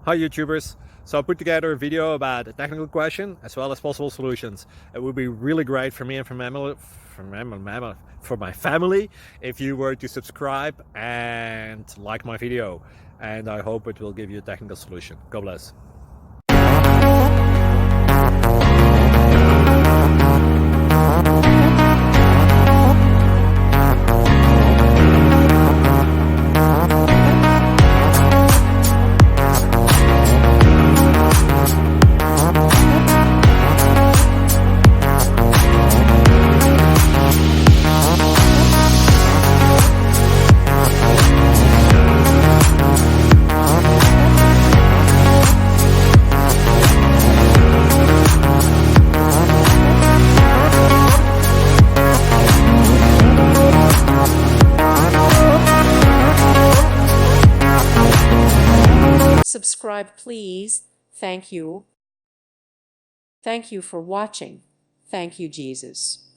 Hi YouTubers! So I put together a video about a technical question as well as possible solutions. It would be really great for me and for my family if you were to subscribe and like my video, and I hope it will give you a technical solution. God bless. Subscribe, please. Thank you. Thank you for watching. Thank you, Jesus.